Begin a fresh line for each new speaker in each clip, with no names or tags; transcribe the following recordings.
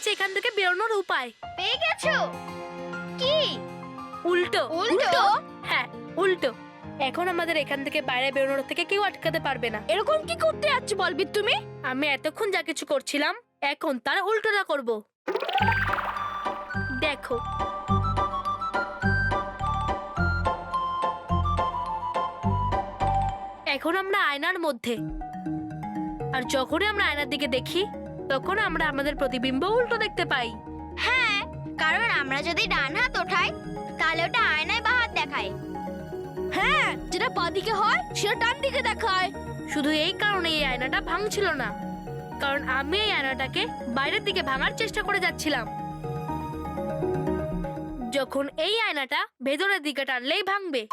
পেয়েছি এখান থেকে বেরোনোর উপায়।
পেয়ে গেছো? কি?
উল্টো।
উল্টো?
হ্যাঁ, উল্টো। এখন আমাদের এখান থেকে বাইরে বেরোনোর থেকে কেউ আটকাতে পারবে না।
এরকম কি করতে যাচ্ছ বলবি তুমি?
আমি এতক্ষণ যা কিছু করছিলাম এখন তার উল্টোটা করব। দেখো, এখন আমরা আয়নার মধ্যে, আর যখনই আমরা আয়নার দিকে দেখি তখন আমরা আমাদের প্রতিবিম্ব উল্টো দেখতে পাই।
হ্যাঁ, কারণ আমরা যদি ডান হাত ওঠাই তাহলে ওটা আয়নায় বাঁ হাত দেখায়। হ্যাঁ, যেটা বাঁ দিকে হয় সেটা ডান দিকে দেখায়।
শুধু এই কারণে এই আয়নাটা ভাঙছিল না, কারণ আমি এই আয়নাটাকে বাইরের দিকে ভাঙার চেষ্টা করে যাচ্ছিলাম। যখন এই আয়নাটা ভেতরের দিকে টানলেই ভাঙবে।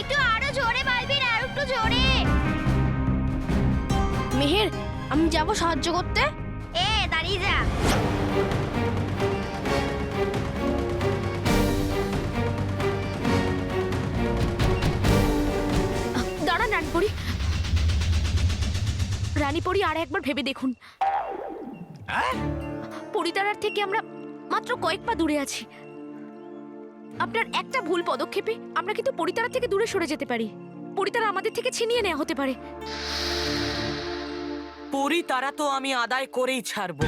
একটু আরো জোরে বালবির, আর একটু জোরে। মেহের, আমি যাব সাহায্য করতে। দাঁড়িয়ে যা। দাঁড়ান রানীপরি। রানীপরি, আর একবার ভেবে দেখুন, পরিতারার থেকে আমরা মাত্র কয়েক পা দূরে আছি। আপনার একটা ভুল পদক্ষেপে আমরা কিন্তু পরিতারা থেকে দূরে সরে যেতে পারি। পরিতারা আমাদের থেকে ছিনিয়ে নেওয়া হতে পারে।
পরিতারা তো আমি আদায় করেই ছাড়বো।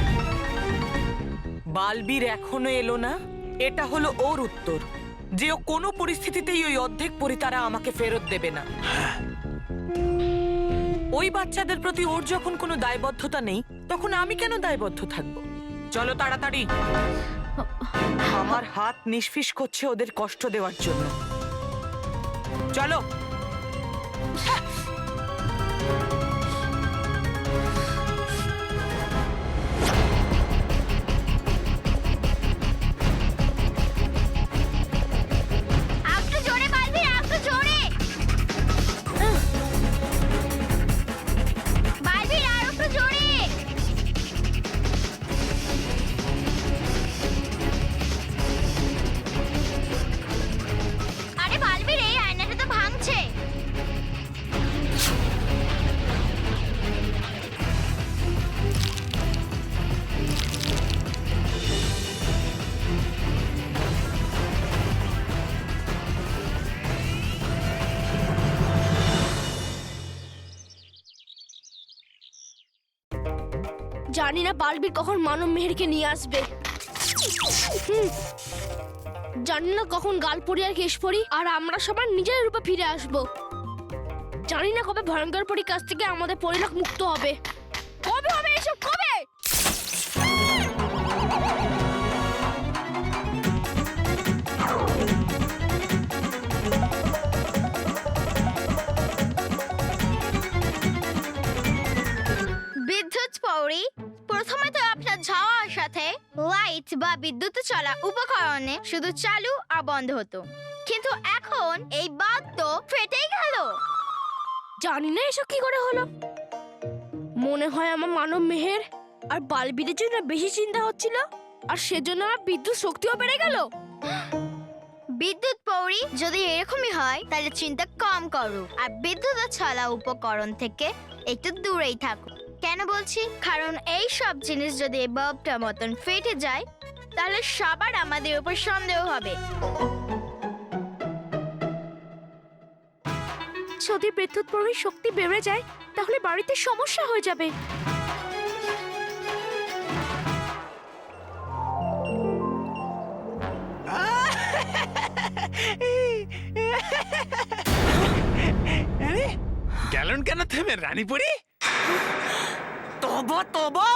বালবীর এখনো এলো না, এটা হলো ওর উত্তর, যে ও কোনো পরিস্থিতিতেই ওই অর্ধেক পরিতারা আমাকে ফেরত দেবে না। ওই বাচ্চাদের প্রতি ওর যখন কোনো দায়বদ্ধতা নেই, তখন আমি কেন দায়বদ্ধ থাকবো? চলো তাড়াতাড়ি। আমার হাত নিষ্ফিস করছে ওদের কষ্ট দেওয়ার জন্য। চলো।
একটু জোরে বালবি, একটু জোরে। বালবি, আর একটু জোরে। আরে বালবির, এই আয়নাটা তো ভাঙছে। জানি না বালবির কখন মানব মেহেরকে নিয়ে আসবে। জানি না কখন গালপরি আর কেশপরি আর আমরা সবার নিজের রূপে ফিরে আসব। জানি না কবে ভয়ঙ্কর পরীর কাছ থেকে আমাদের পরিলোক মুক্ত হবে। কবে হবে এসব, কবে? বিদ্যুৎ পৌড়ি, প্রথমে তো আপনার যাওয়ার সাথে লাইট বা বিদ্যুৎ চলা উপকরণে শুধু চালু আর বন্ধ হতো, কিন্তু এখন এই বাল্ব তো ফেটেই গেল। জানি না এসব কি করে হলো। মনে হয় আমার মানব মেহের আর বালবিদের জন্য বেশি চিন্তা হচ্ছিল, আর সেজন্য আমার বিদ্যুৎ শক্তিও বেড়ে গেল। বিদ্যুৎ পৌড়ি, যদি এরকমই হয় তাহলে চিন্তা কম করো আর বিদ্যুৎ চলা উপকরণ থেকে একটু দূরেই থাকো। কেন বলছি? কারণ এই সব জিনিস যদি এই বাল্বটা মতন ফেটে যায় তাহলে সবার আমাদের উপর সন্দেহ হবে। যদি বিদ্যুৎ পৌড়ির শক্তি বেড়ে যায় তাহলে বাড়িতে সমস্যা হয়ে যাবে।
গেলেন কেন থেমে রানীপুরি?
তবা তবা,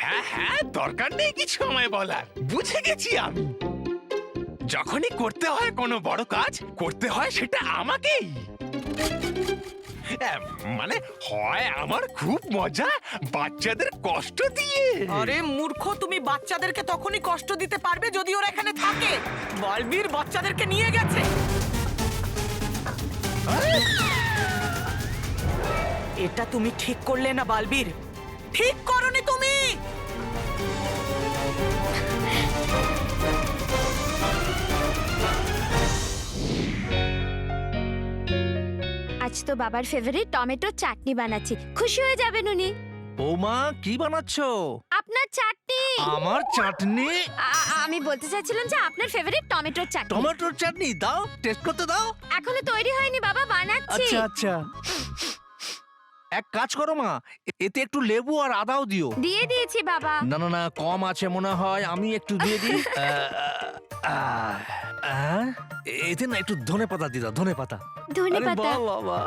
হ্যাঁ হ্যাঁ, দরকার নেই কিছু আমায় বলার, বুঝে গেছি আমি। যখনই করতে হয় কোনো বড় কাজ, করতে হয় সেটা আমাকেই। মানে হয় আমার খুব মজা বাচ্চাদের কষ্ট দিয়ে।
আরে মূর্খ, তুমি বাচ্চাদেরকে তখনই কষ্ট দিতে পারবে যদি ওরা এখানে থাকে। বালবীর বাচ্চাদেরকে নিয়ে গেছে। এটা তুমি ঠিক করলে না বালবীর, ঠিক করনি তুমি।
আজ তো বাবার ফেভারিট টমেটো চাটনি বানাচ্ছি, খুশি হয়ে যাবেন উনি।
বৌমা কি বানাচ্ছো?
আপনার চাটনি।
আমার চাটনি?
আমি বলতে চাইছিলাম যে আপনার ফেভারিট টমেটোর চাটনি।
টমেটোর চাটনি দাও, টেস্ট করতে দাও।
এখনো তৈরি হয়নি বাবা, বানাচ্ছি।
আচ্ছা আচ্ছা, এক কাজ করো মা, এতে একটু লেবু আর আদাও দিও।
দিয়ে দিয়েছি বাবা।
না না না, কম আছে মনে হয়, আমি একটু দিয়ে দিই। এতে না একটু ধনেপাতা দিয়ে দাও, ধনেপাতা।
ধনেপাতা?
আরে বাহ, বাহ, বাহ।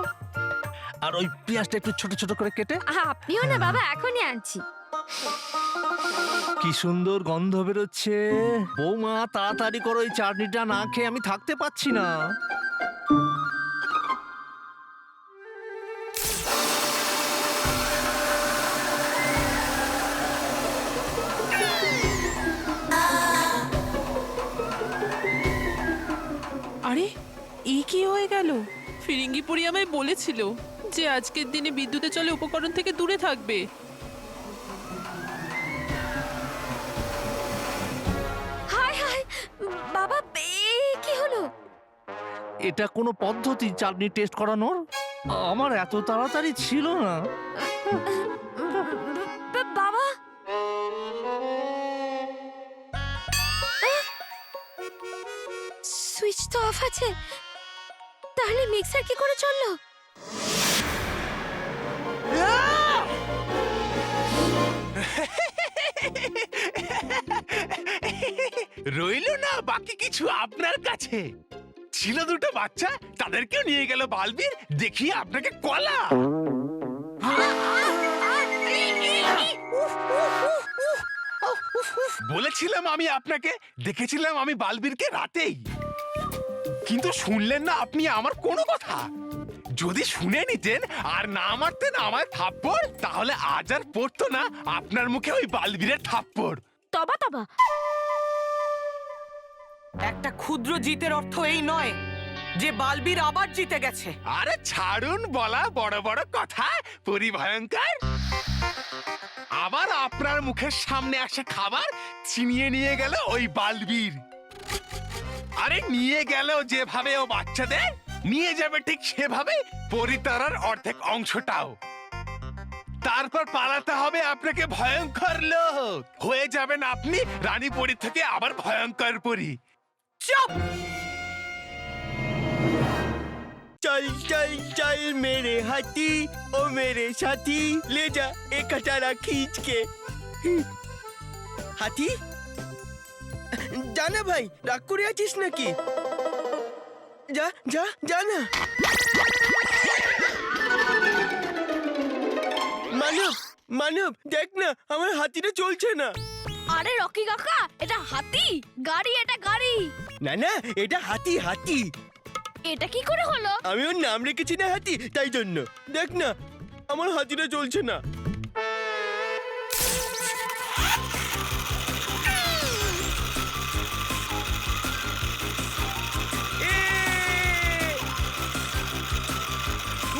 আর ওই পেঁয়াজটা একটু ছোট ছোট করে কেটে।
আপনিও না বাবা, এখনই আনছি।
কি সুন্দর গন্ধ বেরোচ্ছে। বৌমা তাড়াতাড়ি করো, এই চাটনিটা না খেয়ে আমি থাকতে পারছি না।
আরে এই কি হয়ে গেল? ফিরিঙ্গিপুরি আমায় বলেছিল যে আজকের দিনে বিদ্যুতের চলে উপকরণ থেকে দূরে থাকবে।
হায় হায় বাবা, কি হলো?
এটা কোনো পদ্ধতি চাটনি টেস্ট করানোর? আমার এত তাড়াতাড়ি ছিল না।
বাবা, সুইচ তো অফ আছে, তাহলে মিক্সার কি করে চললো?
রইল না বাকি কিছু আপনার কাছে। ছিল দুটো বাচ্চা, তাদেরকেও নিয়ে গেল বালবীর, দেখিয়ে আপনাকে কলা। বলেছিলাম আমি আপনাকে, দেখেছিলাম আমি বালবীরকে রাতেই, কিন্তু শুনলেন না আপনি আমার কোনো কথা। যদি শুনে নিতেন আর না মারতেন আমায় থাপ্পড়, তাহলে আজ আর পড়তো না আপনার মুখে ওই বালবীরের থাপ্পড়।
তবা তবা,
একটা ক্ষুদ্র জিতের অর্থ এই নয় যে বালবীর আবার জিতে গেছে।
আরে ছাড়ুন বলা বড় বড় কথা, পরিভয়ঙ্কর। আবার আপনার মুখের সামনে আসে খাবার ছিনিয়ে নিয়ে গেল ওই বালবীর। আরে নিয়ে গেল যেভাবে ও বাচ্চাদের, নিয়ে যাবে ঠিক সেভাবে পরিতারার অর্ধেক অংশটাও। তারপর পালাতে হবে আপনাকে ভয়ঙ্কর লোক, হয়ে যাবেন আপনি রানী পরী থেকে আবার ভয়ঙ্কর পরী।
চুপ!
चल चल चल मेरे हाथी ओ मेरे साथी, ले जा एक कटारा खींच के। हाथी जाना भाई, রাগ করে আছিস নাকি? যা যা যা না। মানব মানব, দেখ না আমার হাতিটা চলছে না।
আরে রকি কাকা, এটা হাতি গাড়ি, এটা গাড়ি।
না না, এটা হাতি হাতি।
এটা কি করে হলো?
আমি ওর নাম রেখেছি না হাতি, তাই জন্য। দেখ না আমার হাতিটা চলছে না।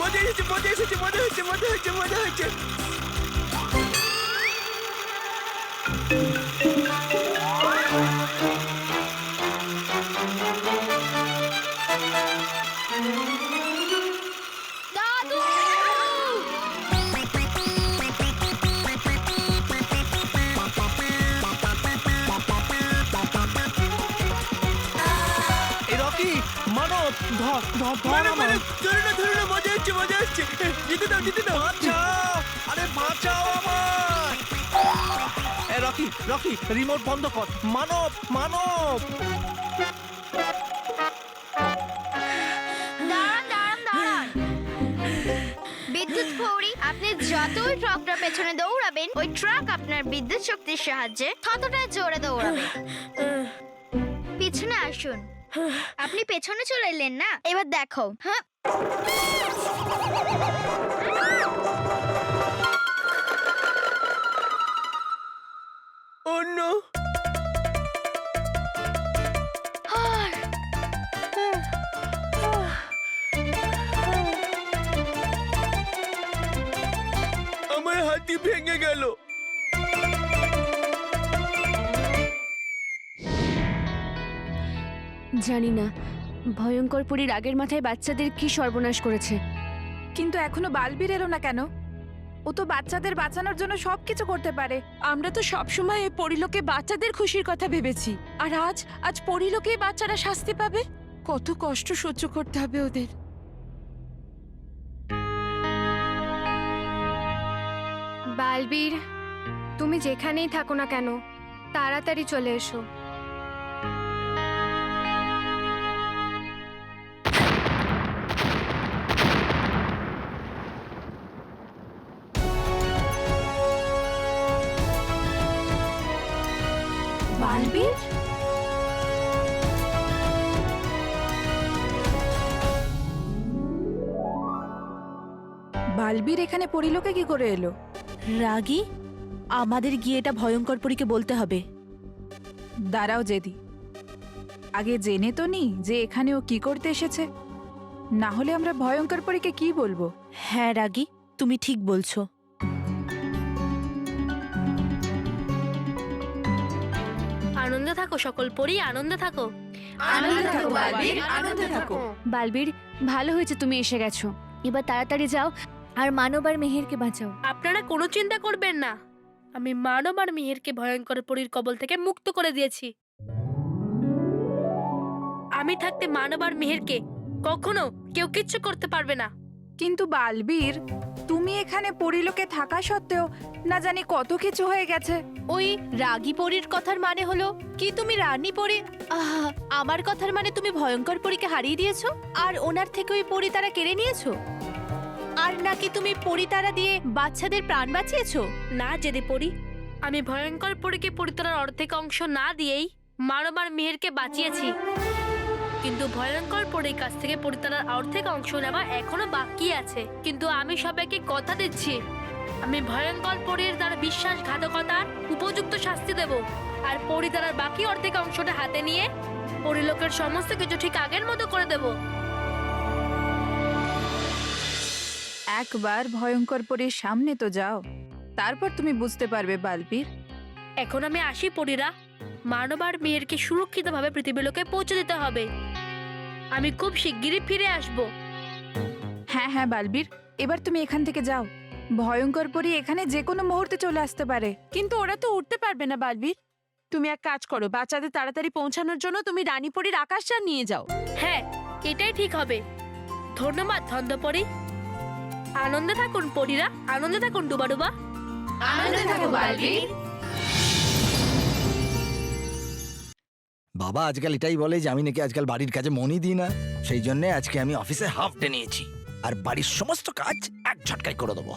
মজা হচ্ছে মজা এসেছে, মজা হচ্ছে মজা হচ্ছে মজা হচ্ছে।
দাদু!
এই রকি, মানব, ধর ধর ধর
মানে
আমায়।
ধরে না মজা হচ্ছে মজা হচ্ছে। জিতে দাও জিতে দাও।
বাঁচাও! আরে বাঁচাও আমায়! এ রকি রকি, রিমোট বন্ধ কর। মানব মানব!
দাঁড়ান দাঁড়ান দাঁড়ান। বিদ্যুৎ ফৌরি, আপনি যতই ট্রাকটার পেছনে দৌড়াবেন ওই ট্রাক আপনার বিদ্যুৎ শক্তির সাহায্যে ততটা জোরে দৌড়াবে। পিছনে আসুন। আপনি পেছনে চলে এলেন না, এবার দেখো। হ্যাঁ,
ও নো, আমার হাতি ভেঙে গেল।
জানি না ভয়ঙ্কর পরীর আগের মাথায় বাচ্চাদের কি সর্বনাশ করেছে।
কিন্তু এখনো বালবীর এলো না কেন? ও তো বাচ্চাদের বাঁচানোর জন্য সবকিছু করতে পারে।
আমরা তো সবসময় এই পরিলোকে বাচ্চাদের খুশির কথা ভেবেছি, আর আজ পরিলোকেই বাচ্চারা শাস্তি পাবে। কত কষ্ট সহ্য করতে হবে ওদের।
বালবীর, তুমি যেখানেই থাকো না কেন তাড়াতাড়ি চলে এসো। বালবীর,
বালবীর এখানে পরিলোকে কি করে এলো?
রাগী, আমাদের গিয়ে এটা ভয়ঙ্কর পরীকে বলতে হবে।
দাঁড়াও জেদি, আগে জেনে তো নি যে এখানে ও কি করতে এসেছে, না হলে আমরা ভয়ঙ্কর পরীকে কি বলবো?
হ্যাঁ রাগী, তুমি ঠিক বলছো।
আনন্দে থাকো সকল পরি, আনন্দে থাকো।
বালবীর, ভালো হয়েছে তুমি এসে গেছো। এবার তাড়াতাড়ি যাও আর মানব আর মেহেরকে বাঁচাও।
আপনারা কোনো চিন্তা করবেন না, আমি মানব আর মিহিরকে ভয়ঙ্কর পরীর কবল থেকে মুক্ত করে দিয়েছি। আমি থাকতে মানব আর মিহিরকে কখনো কেউ কিচ্ছু করতে পারবে না।
কিন্তু বালবীর, তুমি এখানে পরিলোকে থাকা সত্ত্বেও না জানি কত কিছু হয়ে গেছে।
ওই রাগী পরীর কথার মানে হলো কি তুমি রানী পরী? আমার কথার মানে তুমি ভয়ঙ্কর পরীকে হারিয়ে দিয়েছো আর ওনার থেকে ওই পরী তারা কেড়ে নিয়েছো? আর নাকি তুমি পরী তারা দিয়ে বাচ্চাদের প্রাণ বাঁচিয়েছো?
না জেদে পরি, আমি ভয়ঙ্কর পরীকে পরিতার অর্ধেক অংশ না দিয়েই মানব আর মিহিরকে বাঁচিয়েছি। কিন্তু ভয়ঙ্কর পরীর কাছ থেকে পরিতার অর্ধেক অংশ নেওয়া এখনো বাকি আছে। কিন্তু আমি সবাইকে কথা দিচ্ছি, আমি ভয়ঙ্কর পরীর তার বিশ্বাসঘাতকতার উপযুক্ত শাস্তি দেব। আর পরিতার বাকি অর্ধেক অংশটা হাতে নিয়ে পরিলোকের সমস্ত কিছু ঠিক আগের মতো করে দেব।
একবার ভয়ঙ্কর পরীর সামনে তো যাও, তারপর তুমি বুঝতে পারবে বালবীর।
এখন আমি আসি পরীরা, মানব আর মেহেরকে সুরক্ষিতভাবে পৃথিবীলোকে পৌঁছে দিতে হবে। আমি খুব শিগগিরই ফিরে আসব।
হ্যাঁ হ্যাঁ বালবীর, এবার তুমি এখান থেকে যাও। ভয়ঙ্কর পরী এখানে যে কোনো মুহূর্তে চলে আসতে পারে।
কিন্তু ওরা তো উঠতে পারবে না বালবীর। তুমি এক কাজ করো, বাচ্চাদের তাড়াতাড়ি পৌঁছানোর জন্য তুমি রানী পরীর আকাশটা নিয়ে যাও।
হ্যাঁ, এটাই ঠিক হবে। ধন্যবাদ ধন্দপরি। আনন্দে থাকুন পরীরা, আনন্দে থাকুন ডুবাডুবা।
বাবা আজকাল এটাই বলে যে আমি নাকি আজকাল বাড়ির কাজে মনই দিই না, সেই জন্য আজকে আমি অফিসে হাফ ডে নিয়েছি আর বাড়ির সমস্ত কাজ এক ঝটকায় করে দেবো।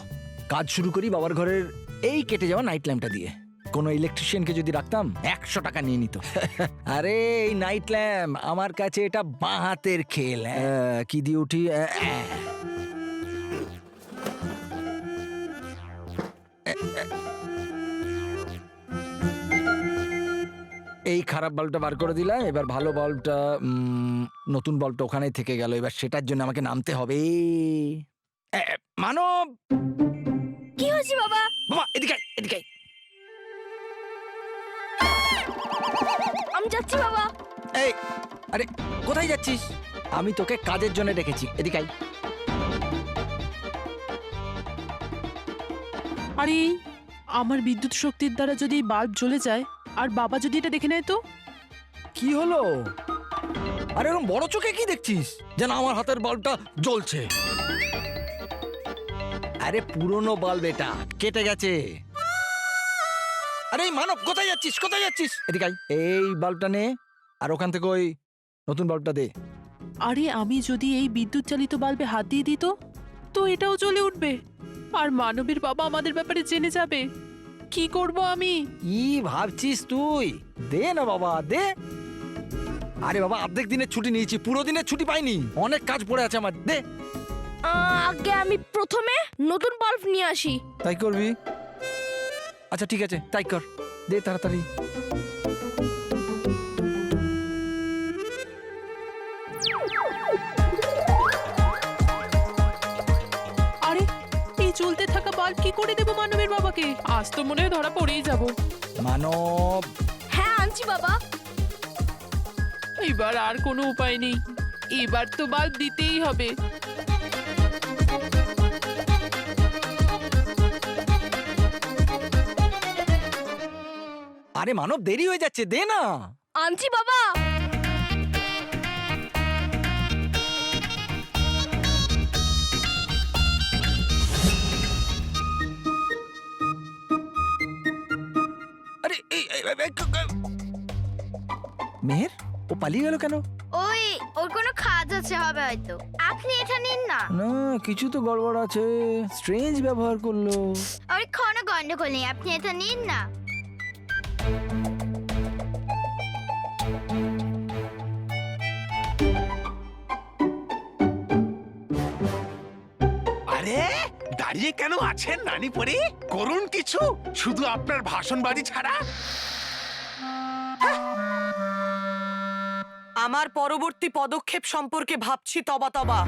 কাজ শুরু করি বাবার ঘরের এই কেটে যাওয়া নাইট ল্যাম্পটা দিয়ে। কোনো ইলেকট্রিশিয়ানকে যদি রাখতাম 100 টাকা নিয়ে নিত। আরে এই নাইট ল্যাম্প আমার কাছে এটা বাঁ হাতের খেল। কি দিয়ে উঠি? এই খারাপ বাল্বটা বার করে দিলাম, এবার ভালো বাল্বটা, নতুন বাল্বটা ওখানেই থেকে গেল। এবার সেটার জন্য আমাকে নামতে হবে। মানব,
কি হয়েছে বাবা?
বাবা এদিকে আয়, এদিকে আয়।
আমি যাচ্ছি বাবা।
এই আরে কোথায় যাচ্ছিস? আমি তোকে কাজের জন্য ডেকেছি, এদিকে আয়।
আরে আমার বিদ্যুৎ শক্তির দ্বারা যদি বাল্ব জ্বলে যায় আর বাবা যদি এটা দেখে নেয় তো?
কি হলো? আরে এরকম বড় চোখে কি দেখছিস যেন আমার হাতের বাল্বটা জ্বলছে? আরে পুরনো বাল্ব, এটা কেটে গেছে। আরে এই মানব, কোথায় যাচ্ছিস? কোথায় যাচ্ছিস? এদিকে আয়। এই বাল্বটা নে আর ওখান থেকে ওই নতুন বাল্বটা দে।
আরে আমি যদি এই বিদ্যুৎ চালিত বাল্বে হাত দিয়ে দিই তো এটাও জ্বলে উঠবে। আর মানবীর বাবা আমাদের ব্যাপারে জেনে যাবে। কি করব আমি?
কি ভাবছিস তুই? দে না বাবা, দে। আরে বাবা, অর্ধেক দিনের ছুটি নিয়েছি, পুরো দিনের ছুটি পাইনি, অনেক কাজ পড়ে আছে আমার, দে।
আগে আমি প্রথমে নতুন বাল্ব নিয়ে আসি।
তাই করবি? আচ্ছা ঠিক আছে, তাই কর, দে তাড়াতাড়ি।
আরে এই জ্বলতে থাকা বাল্ব কি করে দেব মানবীর বাবাকে? আজ তো মনে হয় ধরা পড়েই যাব।
মানব,
হ্যাঁ আনছি বাবা।
এবার আর কোনো উপায় নেই, এবার তো বাল্ব দিতেই হবে।
আরে মানব, দেরি হয়ে যাচ্ছে, দে না।
আনছি বাবা।
আরে মেহের, ও পালিয়ে গেল কেন?
ওই ওর কোনো কাজ আছে হবে হয়তো। আপনি এটা নিন না।
না, কিছু তো গড়বড় আছে, স্ট্রেঞ্জ ব্যবহার করলো।
ওর কোনো গন্ডগোল নেই, আপনি এটা নিন না।
আরে দাঁড়িয়ে কেন আছেন নানি পরি? করুন কিছু, শুধু আপনার ভাষণবাজি ছাড়া।
আমার পরবর্তী পদক্ষেপ সম্পর্কে ভাবছি তবা তবা।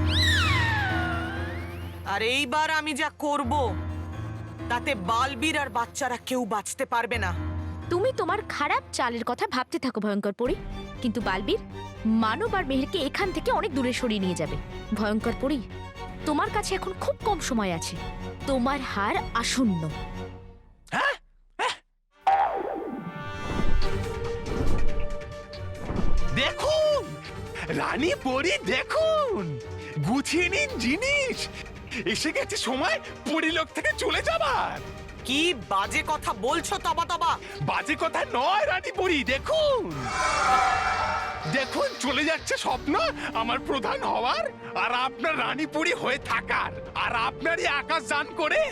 আর এইবার আমি যা করব তাতে বালবীর আর বাচ্চারা কেউ বাঁচতে পারবে না।
তুমি তোমার খারাপ চালের কথা ভাবতে থাকো ভয়ঙ্কর পরি, কিন্তু বালবীর মানব আর মেহেরকে এখান থেকে অনেক দূরে সরিয়ে নিয়ে যাবে। ভয়ঙ্কর পরি, তোমার কাছে এখন খুব কম সময় আছে, তোমার হার আসন্ন।
দেখুন রানী পরি, দেখুন গুছিয়ে নিন জিনিস, এসে গেছে সময় পরিলোক থেকে চলে যাবার।
কি বাজে কথা বলছো তবা তবা?
বাজে কথা নয় রানী পরি, দেখুন দেখুন চলে যাচ্ছে স্বপ্ন আমার প্রধান হওয়ার আর আপনার রানী পরি হয়ে থাকার, আর আপনারই আকাশ যান করে।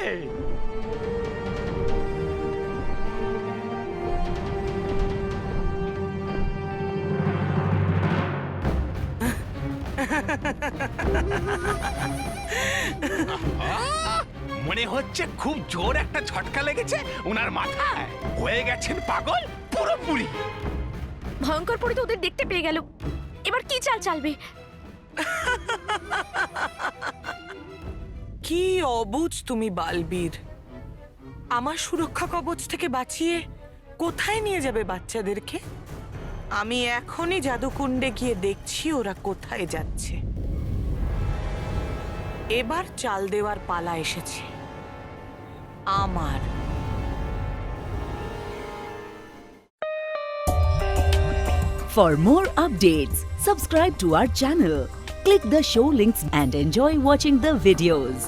মনে হচ্ছে খুব জোর একটা ঝটকা লেগেছে ওনার মাথায়, হয়ে গেছেন পাগল পুরোপুরি।
ভয়ঙ্কর পরি তো ওদের দেখতে পেয়ে গেল, এবার কি চাল চালবে?
কি অবুঝ তুমি বালবীর! আমার সুরক্ষা কবচ থেকে বাঁচিয়ে কোথায় নিয়ে যাবে বাচ্চাদেরকে? আমি এখনই জাদুকুণ্ডে গিয়ে দেখছি ওরা কোথায় যাচ্ছে। এবার চাল দেওয়ার পালা এসেছে আমার।
For more updates, subscribe to our channel, click the show links and enjoy watching the videos.